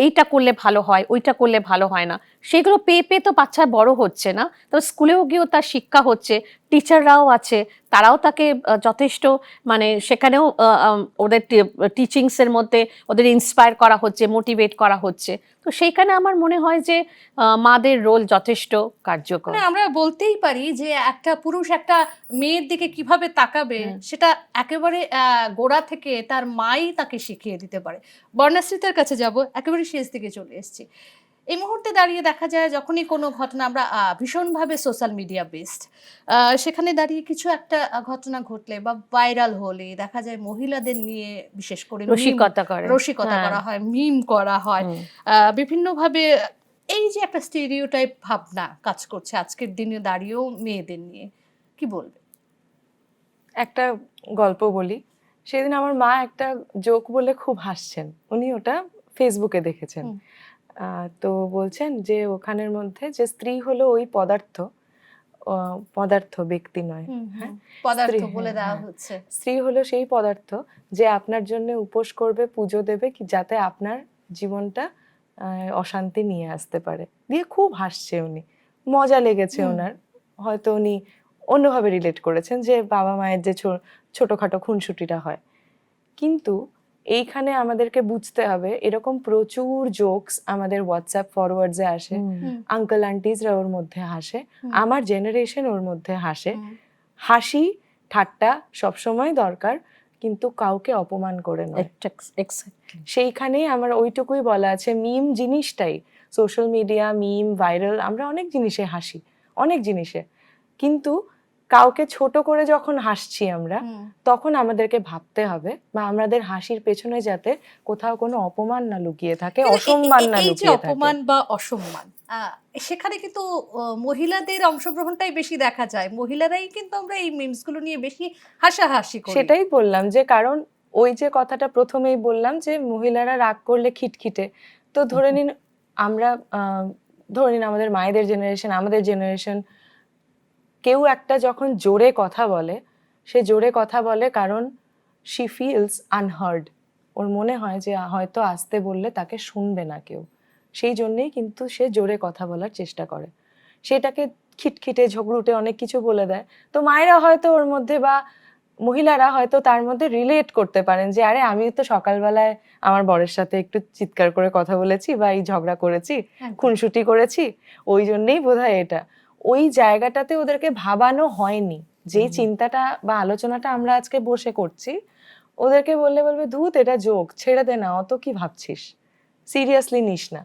এইটা করলে ভালো হয়, ওইটা করলে ভালো হয় না, সেগুলো পেয়ে পেয়ে তো বাচ্চা বড় হচ্ছে না। তো স্কুলেও গিয়েও তার শিক্ষা হচ্ছে, টিচাররাও আছে, তারাও তাকে যথেষ্ট, মানে সেখানেও ওদের টিচিংসের মধ্যে ওদের ইন্সপায়ার করা হচ্ছে, মোটিভেট করা হচ্ছে। তো সেইখানে আমার মনে হয় যে মাদের রোল যথেষ্ট কার্যকর। মানে আমরা বলতেই পারি যে একটা পুরুষ একটা মেয়ের দিকে কিভাবে তাকাবে, সেটা একেবারে গোড়া থেকে তার মাই তাকে শিখিয়ে দিতে পারে। বর্ণাশ্রিতার কাছে যাব, একেবারে শেষ দিকে চলে এসেছি। এই মুহূর্তে দাঁড়িয়ে দেখা যায় যখনই কোনো ঘটনা, আমরা ভীষণভাবে সোশ্যাল মিডিয়া বেসড, সেখানে দাঁড়িয়ে কিছু একটা ঘটনা ঘটলে বা ভাইরাল হলে দেখা যায় মহিলাদের নিয়ে বিশেষ করে রসিকতা করা হয়, মিম করা হয়, বিভিন্নভাবে এই যে একটা স্টেরিওটাইপ ভাবনা কাজ করছে আজকের দিনে দাঁড়িয়েও মেয়েদের নিয়ে, কি বলবে? একটা গল্প বলি। সেদিন আমার মা একটা জোক বলে খুব হাসছেন, উনি ওটা ফেসবুকে দেখেছেন। তো বলছেন যে ওখানের মধ্যে যে স্ত্রী হলো ওই পদার্থ, ব্যক্তি নয়। হ্যাঁ, পদার্থ বলে দেওয়া হচ্ছে। স্ত্রী হলো সেই পদার্থ যে আপনার জন্য উপোস করবে, পুজো দেবে, কি যাতে আপনার জীবনটা অশান্তি নিয়ে আসতে পারে। দিয়ে খুব হাসছে উনি, মজা লেগেছে ওনার। হয়তো উনি অন্যভাবে রিলেট করেছেন যে বাবা মায়ের যে ছোটখাটো খুনসুটিটা হয়। কিন্তু এইখানে আমাদেরকে বুঝতে হবে, এরকম প্রচুর জোকস আমাদের হোয়াটসঅ্যাপ ফরওয়ার্ডসে আসে, আঙ্কেল আন্টিজরা ওর মধ্যে হাসে, আমার জেনারেশন ওর মধ্যে হাসে। হাসি ঠাট্টা সবসময় দরকার, কিন্তু কাউকে অপমান করে নয়। সেইখানেই আমার ওইটুকুই বলা আছে। মিম জিনিসটাই, সোশ্যাল মিডিয়া, মিম, ভাইরাল, আমরা অনেক জিনিসে হাসি, অনেক জিনিসে, কিন্তু কাউকে ছোট করে যখন হাসছি আমরা, তখন আমাদেরকে ভাবতে হবে বা আমাদের হাসির পেছনে যাতে কোথাও কোনো অপমান না লুকিয়ে থাকে, অসম্মান না লুকিয়ে থাকে। অপমান বা অসম্মান, সেখানে কিন্তু মহিলাদের অংশগ্রহণটাই বেশি দেখা যায়। মহিলারাই কিন্তু আমরা এই মিমস গুলো নিয়ে বেশি হাসাহাসি করি। সেটাই বললাম যে, কারণ ওই যে কথাটা প্রথমেই বললাম যে মহিলারা রাগ করলে খিটখিটে। তো ধরে নিন আমাদের মায়েদের জেনারেশন, আমাদের জেনারেশন, কেউ একটা যখন জোরে কথা বলে, সে জোরে কথা বলে কারণ শি ফিলস আনহার্ড। ওর মনে হয় যে হয়তো আস্তে বললে তাকে শুনবে না কেউ, সেই জন্যেই কিন্তু সে জোরে কথা বলার চেষ্টা করে। সেটাকে খিটখিটে ঝগড়ুটে অনেক কিছু বলে দেয়। তো মায়েরা হয়তো ওর মধ্যে বা মহিলারা হয়তো তার মধ্যে রিলেট করতে পারেন যে আরে আমি তো সকালবেলায় আমার বরের সাথে একটু চিৎকার করে কথা বলেছি বা এই ঝগড়া করেছি, খুনসুটি করেছি, ওই জন্যেই বোধহয় এটা। ওই জায়গাটাতে ওদেরকে ভাবানো হয়নি। যেই চিন্তাটা বা আলোচনাটা আমরা আজকে বসে করছি, ওদেরকে বলবে ধুত এটা জোক, ছেড়ে দে না, অত কি ভাবছিস, সিরিয়াসলি নিস না।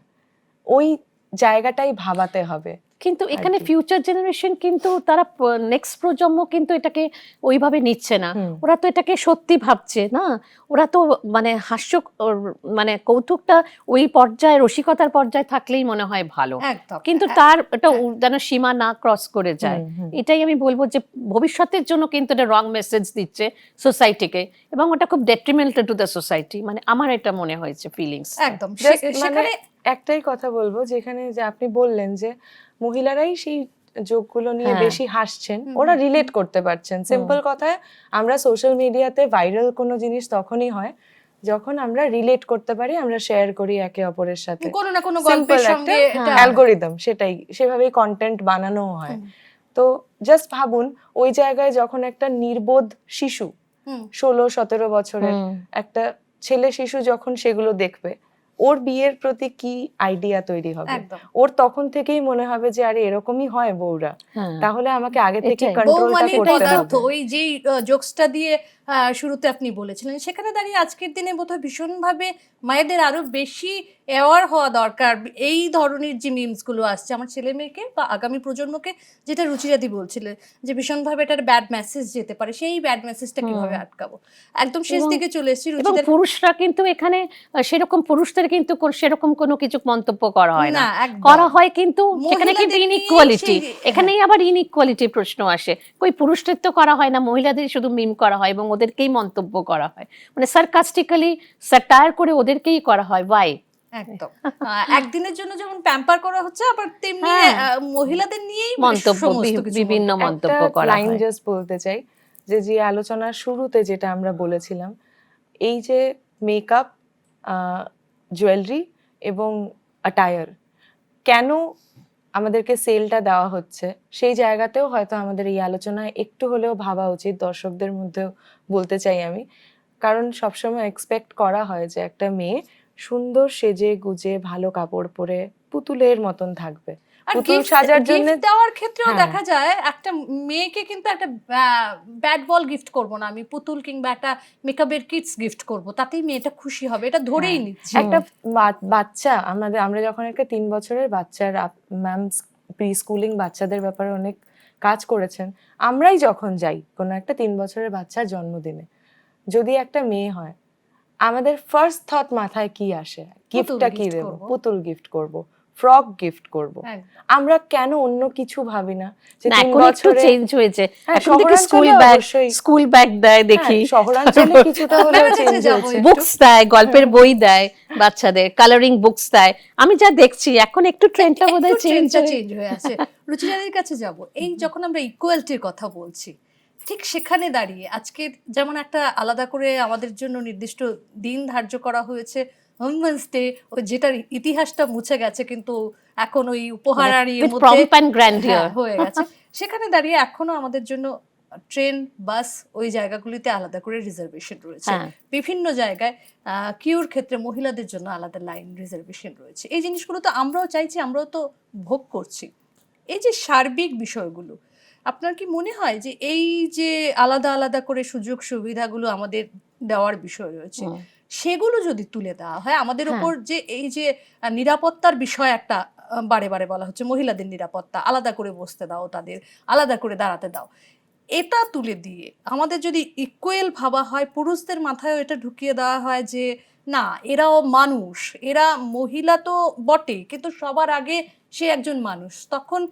ওই জায়গাটাই ভাবাতে হবে। কিন্তু এখানে ফিউচার জেনারেশন কিন্তু তারা নেক্সট প্রজন্ম কিন্তু এটাকে ওইভাবে নিচ্ছে না। ওরা তো এটাকে সত্যি ভাবছে না, ওরা তো মানে মানে কৌতুকটা ওই পর্যায়ে, রসিকতার পর্যায়ে থাকলেই মনে হয় ভালো, কিন্তু তার এটা যেন সীমা না ক্রস করে যায়। এটাই আমি বলবো যে ভবিষ্যতের জন্য কিন্তু এটা রং মেসেজ দিচ্ছে সোসাইটিকে, এবং ওটা খুব ডেট্রিমেন্টাল টু দ্য সোসাইটি, মানে আমার এটা মনে হয়েছে ফিলিংস। একদম। সেখানে একটাই কথা বলবো, যেখানে যে আপনি বললেন যে মহিলারাই সেই জোকগুলো নিয়ে বেশি হাসছেন, ওরা রিলেট করতে পারছেন। সিম্পল কথায়, আমরা সোশ্যাল মিডিয়াতে ভাইরাল কোনো জিনিস তখনই হয় যখন আমরা রিলেট করতে পারি, আমরা শেয়ার করি একে অপরের সাথে। কোনো না কোনো Simple গল্পের একটা সঙ্গে এটা অ্যালগোরিদম, সেটাই, সেভাবেই কন্টেন্ট বানানো হয়। হুম, তো জাস্ট ভাবুন, ওই জায়গায় যখন একটা নির্বোধ শিশু, হুম, 16-17 বছরের একটা ছেলে শিশু যখন সেগুলো দেখবে, ওর বিয়ের প্রতি কি আইডিয়া তৈরি হবে। একদম। ওর তখন থেকেই মনে হবে যে আরে এরকমই হয় বউরা, হ্যাঁ, তাহলে আমাকে আগে থেকে এটাই। বউ কন্ট্রোলটা মানে করতে পদার্থ, হবে। ওই যেই জোকসটা দিয়ে শুরুতে আপনি বলেছিলেন, সেখানে দাঁড়িয়ে আজকের দিনে বোধহয় ভীষণভাবে মায়েদের আরো বেশি অ্যাওয়ার হওয়া দরকার এই ধরনের যে মিমস গুলো আসছে আমার ছেলে মেয়েকে বা আগামী প্রজন্মকে, যেটা রুচিরাদি বলছিলেন যে ভীষণভাবে এটার ব্যাড মেসেজ যেতে পারে, সেই ব্যাড মেসেজটা কিভাবে আটকাবো। একদম শেষ এবং- দিকে চলে এসেছি এবং রুচিদের। পুরুষরা কিন্তু এখানে সেরকম পুরুষদের কিন্তু সেরকম কোনো কিছু মন্তব্য করা হয় না, না, একদম। করা হয় কিন্তু সেখানে কিন্তু মহিলাদের নিয়েই ইনইকুয়ালিটি, সেই- এখানেই আবার ইনইকুয়ালিটির প্রশ্ন আসে। কই পুরুষদের তো করা হয় না, মহিলাদের শুধু মিম করা হয় এবং ওদেরকেই মন্তব্য করা হয়, মানে সার্কাস্টিক্যালি স্যাটায়ার করে ওদেরকেই করা হয়। ওয়াই? একদম একদিনের জন্য যেমন প্যাম্পার করা হচ্ছে, আবার তেমনি হ্যাঁ। মহিলাদের নিয়েই মন্তব্য, সমস্ত কিছু বিভিন্ন মন্তব্য। মন্তব্য একটা করা লাইন হয়। জাস্ট বলতে চাই, যে আলোচনার শুরুতে যেটা আমরা বলেছিলাম, এই যে মেকআপ, জুয়েলারি এবং অ্যাটায়ার কেন আমাদেরকে সেলটা দেওয়া হচ্ছে, সেই জায়গাতেও হয়তো আমাদের এই আলোচনায় একটু হলেও ভাবা উচিত, দর্শকদের মধ্যেও বলতে চাই আমি। কারণ সবসময় এক্সপেক্ট করা হয় যে একটা মেয়ে সুন্দর সেজে গুজে ভালো কাপড় পরে পুতুলের মতন থাকবে, আর পুতুল সাজার জন্য। গিফট দেওয়ার ক্ষেত্রেও হ্যাঁ। দেখা যায় একটা মেয়েকে কিন্তু একটা ব্যাট বল গিফট করব না, আমি পুতুল কিংবা একটা মেকআপের কিটস গিফট করব, তাতেই মেয়েটা খুশি হবে, এটা ধরেই হ্যাঁ, নিচ্ছি। একটা বাচ্চা, আমরা যখন একটা 3 বছরের বাচ্চার, ম্যাম প্রি স্কুলিং বাচ্চাদের ব্যাপারে অনেক কাজ করেছেন, আমরাই যখন যাই কোনো একটা 3 বছরের বাচ্চার জন্মদিনে, যদি একটা মেয়ে হয়, আমাদের ফার্স্ট থট মাথায় কি আসে? গিফটটা কি gift দেবো? করবো। পুতুল গিফট করব, ফ্রক গিফট করব। একদম। আমরা কেন অন্য কিছু ভাবি না? যে না, 3 এখন একটু বছরে চেঞ্জ হয়েছে, হ্যাঁ, এখন থেকে শহরাঞ্চলে অবশ্যই। স্কুল ব্যাগ দেয় দেখি, হ্যাঁ, শহরাঞ্চলে কিছুটা হলেও আপনার কাছে চেঞ্জ যাবো হয়েছে। একটু। বুকস দেয়, গল্পের বই দেয় বাচ্চাদের, কালারিং বুকস দেয়। আমি যা দেখছি এখন একটু ট্রেন্ডটা বোধহয় চেঞ্জ চেঞ্জ হয়ে আছে। রুচিরাদির কাছে যাব, এই যখন আমরা ইকুয়ালিটির কথা বলছি, ঠিক সেখানে দাঁড়িয়ে আজকে যেমন একটা আলাদা করে আমাদের জন্য নির্দিষ্ট দিন ধার্য করা হয়েছে উইমেন্স ডে, ওই যেটার ইতিহাসটা মুছে গেছে কিন্তু এখন ওই উপহারানির উইথ মধ্যে পম্প অ্যান্ড গ্র্যান্ডিয়র হয়ে গেছে। সেখানে দাঁড়িয়ে এখনো আমাদের জন্য ট্রেন, বাস, ওই জায়গাগুলিতে আলাদা করে রিজার্ভেশন রয়েছে। হ্যাঁ। বিভিন্ন জায়গায় কিউর ক্ষেত্রে মহিলাদের জন্য আলাদা লাইন রিজার্ভেশন রয়েছে। এই জিনিসগুলো তো আমরাও চাইছি, আমরাও তো ভোগ করছি। এই যে সার্বিক বিষয়গুলো, আপনার কি মনে হয় যে এই যে আলাদা আলাদা করে সুযোগ সুবিধাগুলো আমাদের দেওয়ার বিষয় রয়েছে, সেগুলো যদি তুলে দেওয়া হয় আমাদের হ্যাঁ। উপর, যে এই যে নিরাপত্তার বিষয় একটা বারে বারে বলা হচ্ছে, মহিলাদের নিরাপত্তা, আলাদা করে বসতে দাও, তাদের আলাদা করে দাঁড়াতে দাও, এটা তুলে দিয়ে আমাদের যদি ইকুয়াল ভাবা হয়, পুরুষদের মাথায়ও এটা ঢুকিয়ে দেওয়া হয় যে না, এরাও মানুষ, এরা মহিলা তো বটে কিন্তু সবার আগে সে একজন মানুষ, তখন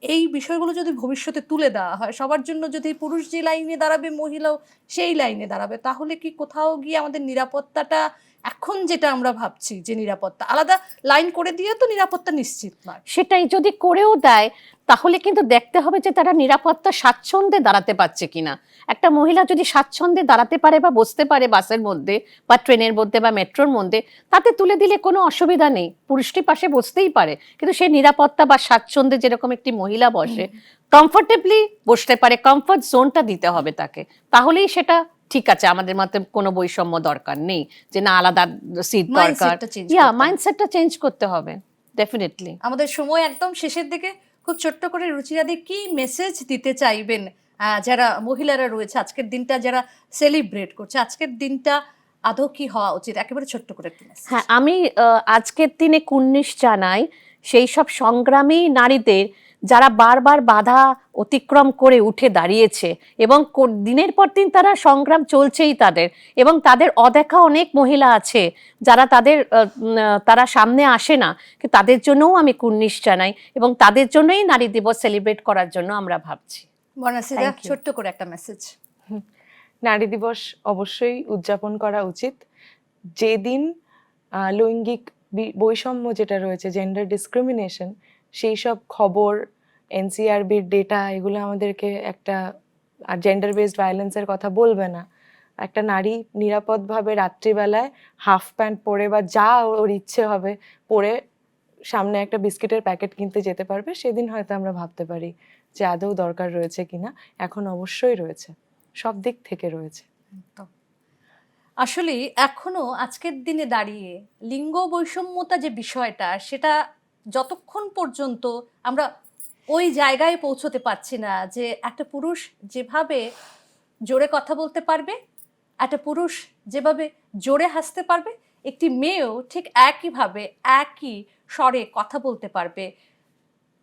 এই বিষয়গুলো যদি ভবিষ্যতে তুলে দেওয়া হয়, সবার জন্য যদি পুরুষ যে লাইনে দাঁড়াবে মহিলাও সেই লাইনে দাঁড়াবে, তাহলে কি কোথাও গিয়ে আমাদের নিরাপত্তাটা, এখন যেটা আমরা ভাবছি যে নিরাপত্তা আলাদা লাইন করে দিয়ে তো নিরাপত্তা নিশ্চিত নয়। সেটাই যদি করেও দেয়, তাহলে কিন্তু দেখতে হবে যে তারা নিরাপত্তা স্বাচ্ছন্দ্যে দাঁড়াতে পারছে কিনা। একটা মহিলা যদি স্বাচ্ছন্দ্যে দাঁড়াতে পারে বা বসতে পারে বাসের মধ্যে বা ট্রেনের মধ্যে বা মেট্রোর মধ্যে, তাতে তুলে দিলে কোনো অসুবিধা নেই, পুরুষটি পাশে বসতেই পারে, কিন্তু সে নিরাপত্তা বা স্বাচ্ছন্দ্যে যেরকম একটি মহিলা বসে কমফোর্টেবলি বসতে পারে, কমফোর্ট জোনটা দিতে হবে তাকে, তাহলেই সেটা ঠিক আছে। আমাদের মধ্যে কোনো বৈষম্য দরকার নেই যে না আলাদা সিট দরকার, Mindset-টা change করতে হবে। মাইন্ডসেটটা চেঞ্জ করতে হবে ডেফিনেটলি। আমাদের সময় একদম শেষের দিকে, খুব ছোট্ট করে রুচিরাদি কি মেসেজ দিতে চাইবেন যারা মহিলারা রয়েছে আজকের দিনটা যারা সেলিব্রেট করছে, আজকের দিনটা আদৌ কি হওয়া উচিত, একেবারে ছোট্ট করে একটু message। হ্যাঁ, আমি আজকের দিনে কুর্নিশ জানাই সেই সব সংগ্রামী নারীদের যারা বারবার বাধা অতিক্রম করে উঠে দাঁড়িয়েছে এবং দিনের পর দিন তারা সংগ্রাম চলছেই তাদের, এবং তাদের অদেখা অনেক মহিলা আছে যারা তারা সামনে আসে না, কিন্তু তাদের জন্যও আমি কুর্নিশ জানাই এবং তাদের জন্যই নারী দিবস সেলিব্রেট করার জন্য আমরা ভাবছি। বর্ণাশ্রীদা, Thank you. ছোট্ট করে একটা মেসেজ। নারী দিবস অবশ্যই উদযাপন করা উচিত। যেদিন লৈঙ্গিক বৈষম্য যেটা রয়েছে, জেন্ডার ডিসক্রিমিনেশন, সেই সব খবর, এনসিআরবির ডেটা, এগুলো আমাদেরকে একটা জেন্ডার বেসড ভায়োলেন্সের কথা বলবে না, একটা নারী নিরাপদভাবে রাত্রিবেলায় হাফ প্যান্ট পরে বা যা ওর ইচ্ছে হবে পরে সামনে একটা বিস্কিটের প্যাকেট কিনতে যেতে পারবে, সেদিন হয়তো আমরা ভাবতে পারি যে আদৌ দরকার রয়েছে কিনা। এখন অবশ্যই রয়েছে, সব দিক থেকে রয়েছে। আসলে এখনো আজকের দিনে দাঁড়িয়ে লিঙ্গ বৈষম্যতা যে বিষয়টা, সেটা যতক্ষণ পর্যন্ত আমরা ওই জায়গায় পৌঁছতে পারছি না যে একটা পুরুষ যেভাবে জোরে কথা বলতে পারবে, একটা পুরুষ যেভাবে জোরে হাসতে পারবে, একটি মেয়েও ঠিক একইভাবে একই স্বরে কথা বলতে পারবে,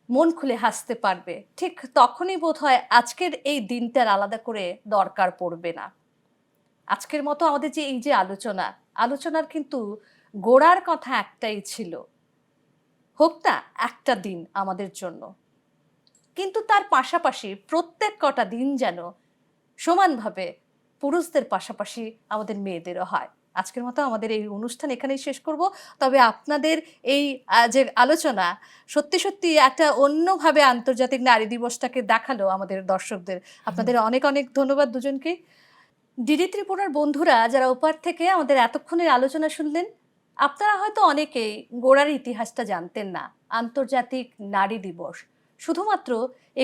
মন খুলে হাসতে পারবে, ঠিক তখনই বোধহয় আজকের এই দিনটার আলাদা করে দরকার পড়বে না। আজকের মতো আমাদের যে এই যে আলোচনার কিন্তু গোড়ার কথা একটাই ছিল, হোক না একটা দিন আমাদের জন্য, কিন্তু তার পাশাপাশি প্রত্যেক কটা দিন যেন সমানভাবে পুরুষদের পাশাপাশি আমাদের মেয়েদেরও হয়। আজকের মতো আমাদের এই অনুষ্ঠান এখানেই শেষ করব। তবে আপনাদের এই যে আলোচনা সত্যি সত্যি একটা অন্যভাবে আন্তর্জাতিক নারী দিবসটাকে দেখালো আমাদের দর্শকদের। আপনাদের অনেক অনেক ধন্যবাদ দুজনকে। ডিডি ত্রিপুরার বন্ধুরা যারা ওপার থেকে আমাদের এতক্ষণের আলোচনা শুনলেন, আপনারা হয়তো অনেকেই গোড়ার ইতিহাসটা জানতেন না। আন্তর্জাতিক নারী দিবস শুধুমাত্র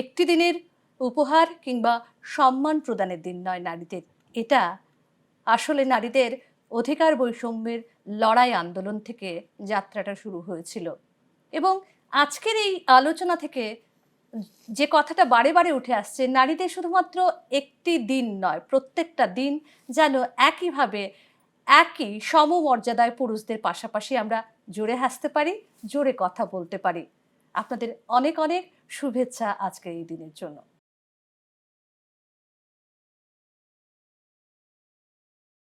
একটি দিনের উপহার কিংবা সম্মান প্রদানের দিন নয় নারীদের, এটা আসলে নারীদের অধিকার বৈষম্যের লড়াই আন্দোলন থেকে যাত্রাটা শুরু হয়েছিল। এবং আজকের এই আলোচনা থেকে যে কথাটা বারে বারে উঠে আসছে, নারীদের শুধুমাত্র একটি দিন নয়, প্রত্যেকটা দিন যেন একইভাবে একই সমমর্যাদায় পুরুষদের পাশাপাশি আমরা জোরে হাসতে পারি, জোরে কথা বলতে পারি। আপনাদের অনেক অনেক শুভেচ্ছা আজকের এই দিনের জন্য।